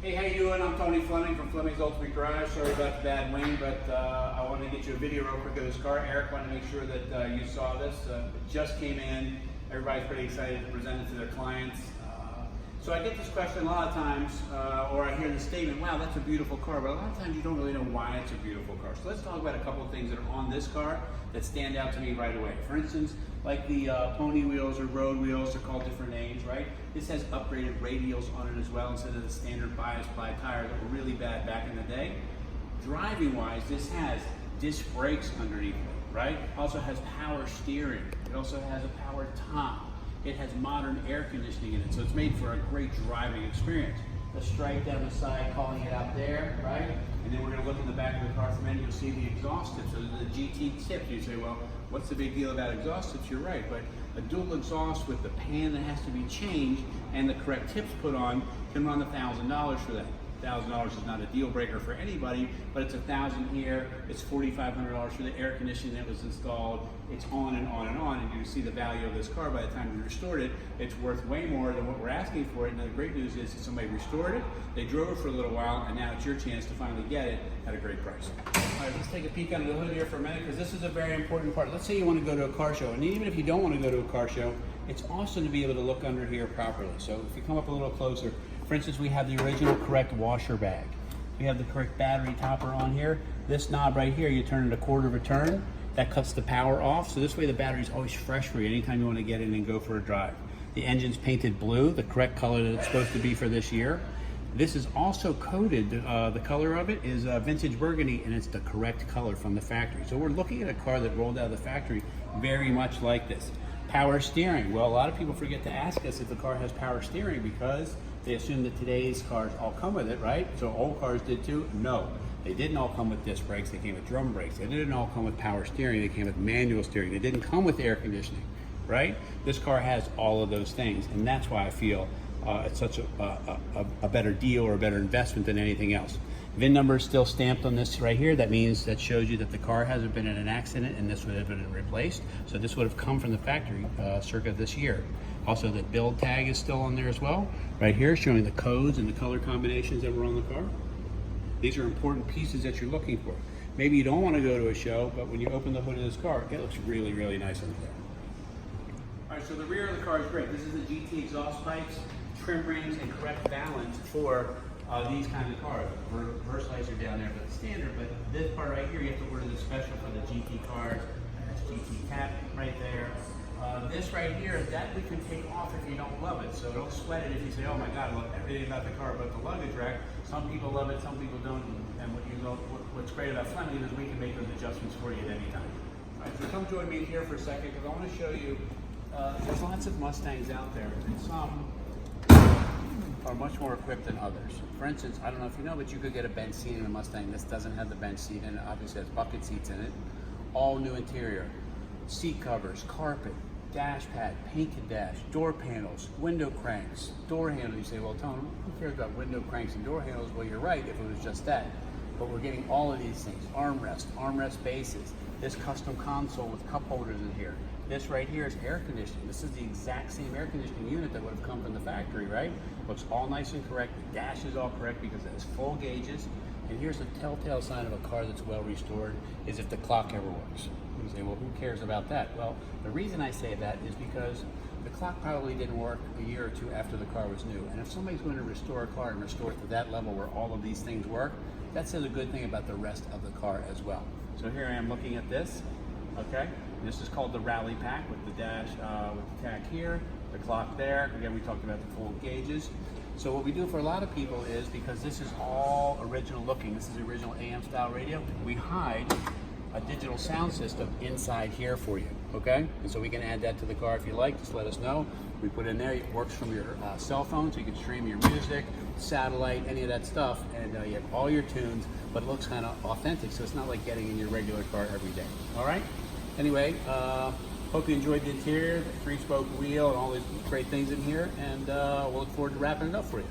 Hey, how you doing? I'm Tony Fleming from Fleming's Ultimate Garage. Sorry about the bad wind, but I want to get you a video real quick of this car. Eric wanted to make sure that you saw this. It just came in. Everybody's pretty excited to present it to their clients. So I get this question a lot of times, or I hear the statement, wow, that's a beautiful car, but a lot of times you don't really know why it's a beautiful car. So let's talk about a couple of things that are on this car that stand out to me right away. For instance, like the pony wheels or road wheels, they're called different names, right? This has upgraded radials on it as well instead of the standard bias ply tire that were really bad back in the day. Driving wise, this has disc brakes underneath it, right? Also has power steering. It also has a power top. It has modern air conditioning in it, so it's made for a great driving experience. The stripe down the side, calling it out there, right? And then we're going to look in the back of the car for a minute. You'll see the exhaust tips, so the GT tips. You say, well, what's the big deal about exhaust tips? You're right, but a dual exhaust with the pan that has to be changed and the correct tips put on can run $1,000 for that. $1,000 is not a deal breaker for anybody, but it's $1,000 here. It's $4,500 for the air conditioning that was installed. It's on and on and on, and you see the value of this car by the time we restored it. It's worth way more than what we're asking for it. And the great news is that somebody restored it, they drove it for a little while, and now it's your chance to finally get it at a great price. All right, let's take a peek under the hood here for a minute, because this is a very important part. Let's say you want to go to a car show, and even if you don't want to go to a car show, it's awesome to be able to look under here properly. So if you come up a little closer, for instance, we have the original correct washer bag. We have the correct battery topper on here. This knob right here, you turn it a quarter of a turn. That cuts the power off, so this way the battery's always fresh for you anytime you want to get in and go for a drive. The engine's painted blue, the correct color that it's supposed to be for this year. This is also coated, the color of it is vintage burgundy, and it's the correct color from the factory. So we're looking at a car that rolled out of the factory very much like this. Power steering. Well, a lot of people forget to ask us if the car has power steering because they assume that today's cars all come with it, right? So old cars did too? No. They didn't all come with disc brakes, they came with drum brakes. They didn't all come with power steering, they came with manual steering. They didn't come with air conditioning, right? This car has all of those things, and that's why I feel it's such a better deal or a better investment than anything else. VIN number is still stamped on this right here. That means that shows you that the car hasn't been in an accident and this would have been replaced. So this would have come from the factory circa this year. Also, the build tag is still on there as well. Right here, showing the codes and the color combinations that were on the car. These are important pieces that you're looking for. Maybe you don't want to go to a show, but when you open the hood of this car, it looks really, really nice under there. All right, so the rear of the car is great. This is the GT exhaust pipes, trim rings, and correct balance for these kinds of cars. Versalites are down there for the standard, but this part right here, you have to order the special for the GT cars. That's GT cap right there. This right here, that we can take off if you don't love it. So don't sweat it if you say, oh my God, I love everything about the car but the luggage rack. Some people love it, some people don't. And what's great about Fleming is we can make those adjustments for you at any time. All right, so come join me here for a second, because I want to show you, there's lots of Mustangs out there, and some are much more equipped than others. For instance, I don't know if you know, but you could get a bench seat in a Mustang. This doesn't have the bench seat in it. Obviously, it has bucket seats in it. All new interior. Seat covers, carpet, dash pad, painted dash, door panels, window cranks, door handles. You say, well, Tony, who cares about window cranks and door handles? Well, you're right, if it was just that. But we're getting all of these things. Armrest bases, this custom console with cup holders in here. This right here is air conditioning. This is the exact same air conditioning unit that would have come from the factory, right? Looks all nice and correct. The dash is all correct because it has full gauges. And here's a telltale sign of a car that's well restored, is if the clock ever works. You say, well, who cares about that? Well, the reason I say that is because the clock probably didn't work a year or two after the car was new. And if somebody's going to restore a car and restore it to that level where all of these things work, that says a good thing about the rest of the car as well. So here I am looking at this, okay? This is called the Rally Pack with the dash, with the tach here, the clock there. Again, we talked about the full gauges. So what we do for a lot of people is, because this is all original looking, this is the original AM style radio, we hide a digital sound system inside here for you, okay? And so we can add that to the car if you like, just let us know. We put it in there, it works from your cell phone, so you can stream your music, satellite, any of that stuff, and you have all your tunes, but it looks kind of authentic, so it's not like getting in your regular car every day, all right? Anyway, hope you enjoyed the interior, the 3-spoke wheel, and all these great things in here, and we'll look forward to wrapping it up for you.